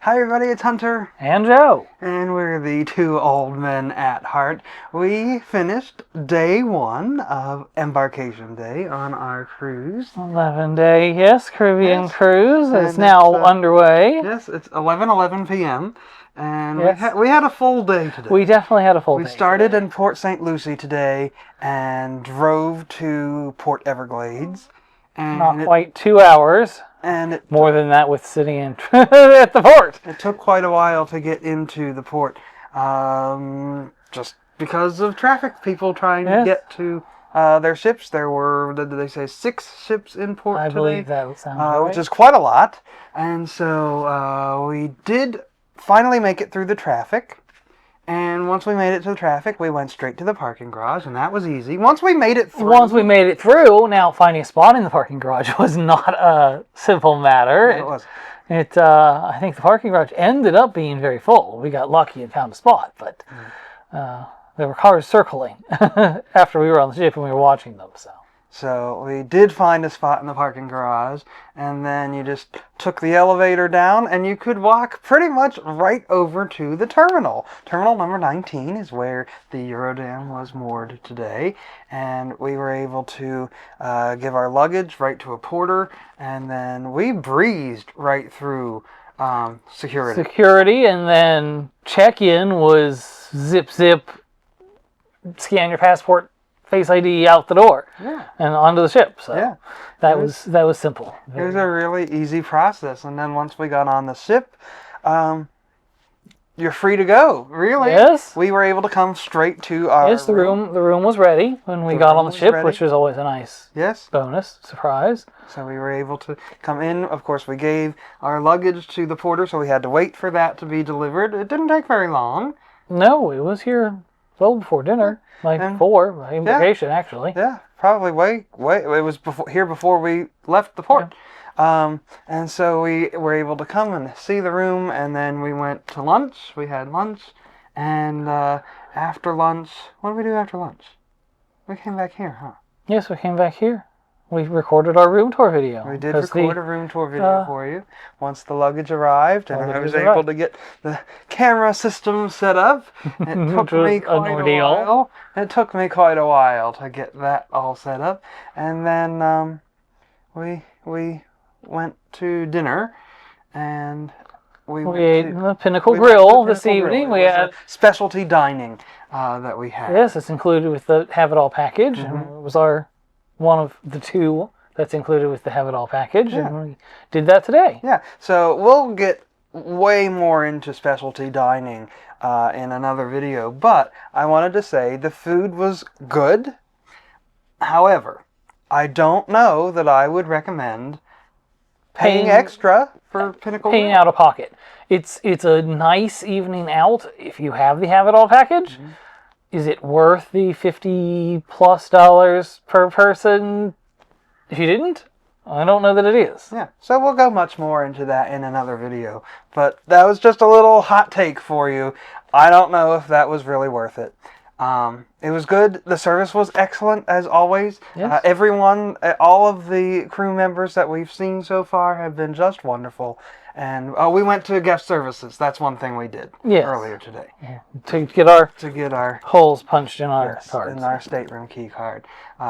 Hi everybody, it's Hunter. And Joe. And we're the two old men at heart. We finished day one of Embarkation Day on our cruise. 11-day, yes, Caribbean Yes. cruise And is now underway. Yes, it's 11:11 p.m. And Yes. we had a full day today. We definitely had a full day. We started today. in Port St. Lucie today and drove to Port Everglades. And Not quite 2 hours. And it More than that with sitting in at the port. It took quite a while to get into the port, just because of traffic. People trying to get to their ships. There were, did they say, 6 ships in port I today? believe that sounds right. Which is quite a lot. And so we did finally make it through the traffic. And once we made it to the traffic, we went straight to the parking garage, and that was easy. Once we made it through, now finding a spot in the parking garage was not a simple matter. No, it wasn't. I think the parking garage ended up being very full. We got lucky and found a spot, but there were cars circling after we were on the ship and we were watching them. So we did find a spot in the parking garage, and then you just took the elevator down, and you could walk pretty much right over to the terminal. Terminal number 19 is where the Eurodam was moored today, and we were able to give our luggage right to a porter, and then we breezed right through security. And then check-in was zip, scan your passport, Face ID out the door, and onto the ship. So that was simple. It was a really easy process, and then once we got on the ship, you're free to go. Really? Yes. We were able to come straight to our the room was ready when we got on the ship, which was always a nice bonus surprise. So we were able to come in. Of course, we gave our luggage to the porter, so we had to wait for that to be delivered. It didn't take very long. No, it was here well before dinner. Like 4, Embarkation, actually. Yeah, probably way. It was before we left the port. Yeah. And so we were able to come and see the room, and then we went to lunch. We had lunch, and after lunch, what did we do after lunch? We came back here, huh? Yes, we came back here. We recorded our room tour video. We did record a room tour video for you once the luggage arrived, and I was able to get the camera system set up. It took me quite a while. It took me quite a while to get that all set up, and then we went to dinner, and we ate the Pinnacle Grill this evening. We had specialty dining that we had. Yes, it's included with the Have It All package, and it was one of the 2 that's included with the Have It All package, and we did that today. Yeah, so we'll get way more into specialty dining in another video, but I wanted to say the food was good. However, I don't know that I would recommend paying extra for Pinnacle Paying out of pocket. It's a nice evening out if you have the Have It All package. Is it worth the $50+ per person if you didn't? I don't know that it is. Yeah, so we'll go much more into that in another video. But that was just a little hot take for you. I don't know if that was really worth it. It was good. The service was excellent, as always. Yes. Everyone, all of the crew members that we've seen so far have been just wonderful. And we went to guest services. That's one thing we did earlier today. Yeah. To get our holes punched in our cards. In our stateroom key card.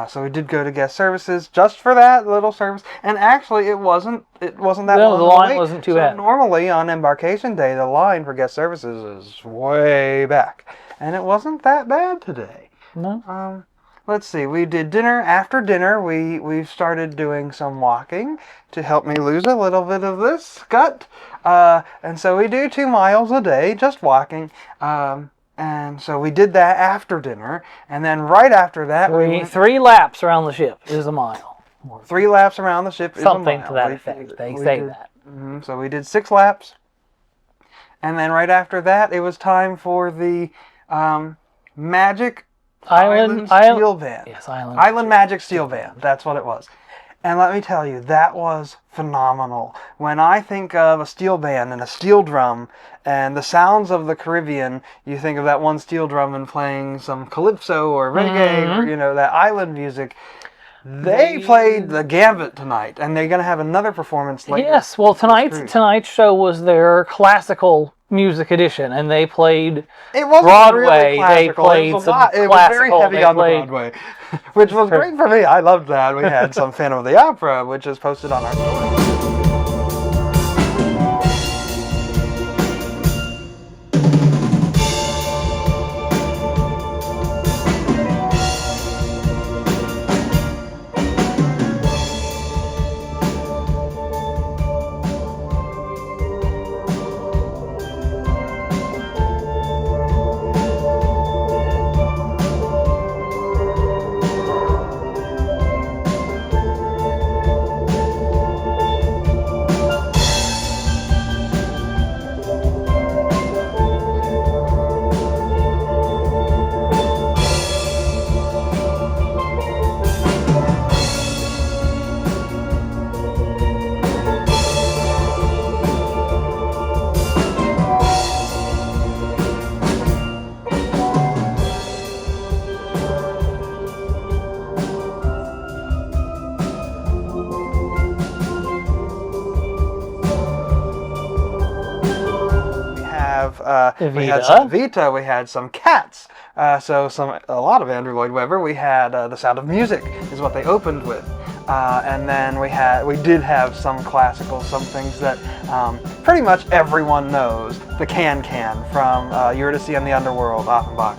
So we did go to guest services just for that little service. And actually, it wasn't that long. The line wasn't too bad. Normally on Embarkation Day, the line for guest services is way back. And it wasn't that bad today. No. Let's see. We did dinner. After dinner, we started doing some walking to help me lose a little bit of this gut. And so we do 2 miles a day, just walking. And so we did that after dinner. And then right after that, 3 laps around the ship is a mile. 3 laps around the ship is a mile. Something to that effect. They say that. So we did 6 laps. And then right after that, it was time for the Magic Island Steel Band. Yes, Island Magic Steel Band. That's what it was. And let me tell you, that was phenomenal. When I think of a steel band and a steel drum and the sounds of the Caribbean, you think of that one steel drum and playing some calypso or reggae or, that island music. They played the Gambit tonight, and they're going to have another performance later. Yes, well, tonight's show was their classical music edition, and they played Broadway. They played some classical. It was very heavy on the Broadway, which was great for me. I loved that. We had some Phantom of the Opera, which is posted on our story. We had some Evita, we had some Cats, a lot of Andrew Lloyd Webber. We had The Sound of Music is what they opened with, and then we did have some classical, some things that pretty much everyone knows. The Can from Eurydice and the Underworld, Offenbach,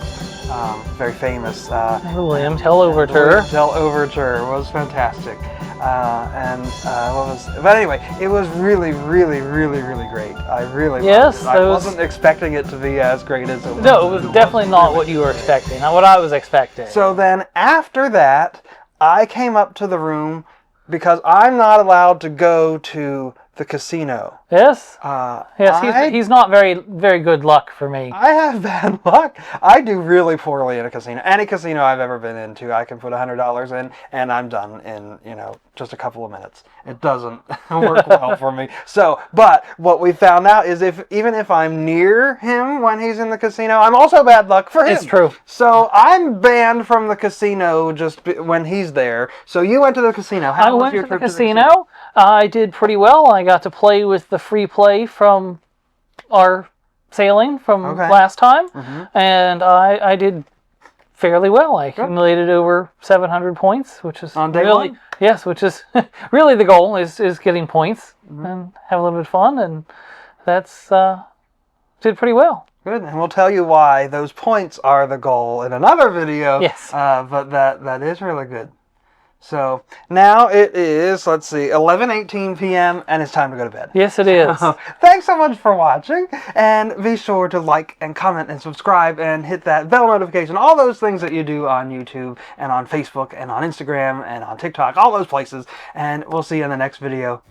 very famous. William Tell Overture. Tell Overture was fantastic. But anyway, it was really, really, really, really great. I really loved it. I wasn't expecting it to be as great as it was. No, it was definitely not what you were expecting, not what I was expecting. So then after that, I came up to the room because I'm not allowed to go to the casino. Yes? Yes, he's not very, very good luck for me. I have bad luck. I do really poorly in a casino. Any casino I've ever been into, I can put $100 in and I'm done in, just a couple of minutes. It doesn't work well for me. But what we found out is even if I'm near him when he's in the casino, I'm also bad luck for him. It's true. So I'm banned from the casino just when he's there. So you went to the casino. How was your trip to the casino? I did pretty well. I got to play with the free play from our sailing from last time, and I did fairly well. I accumulated over 700 points, which is on day one? Yes, which is really the goal is getting points and have a little bit of fun, and that's did pretty well. Good, and we'll tell you why those points are the goal in another video. Yes, but that is really good. So now it is, 11:18 p.m. and it's time to go to bed. Yes, it is. Thanks so much for watching, and be sure to like and comment and subscribe and hit that bell notification, all those things that you do on YouTube and on Facebook and on Instagram and on TikTok, all those places, and we'll see you in the next video.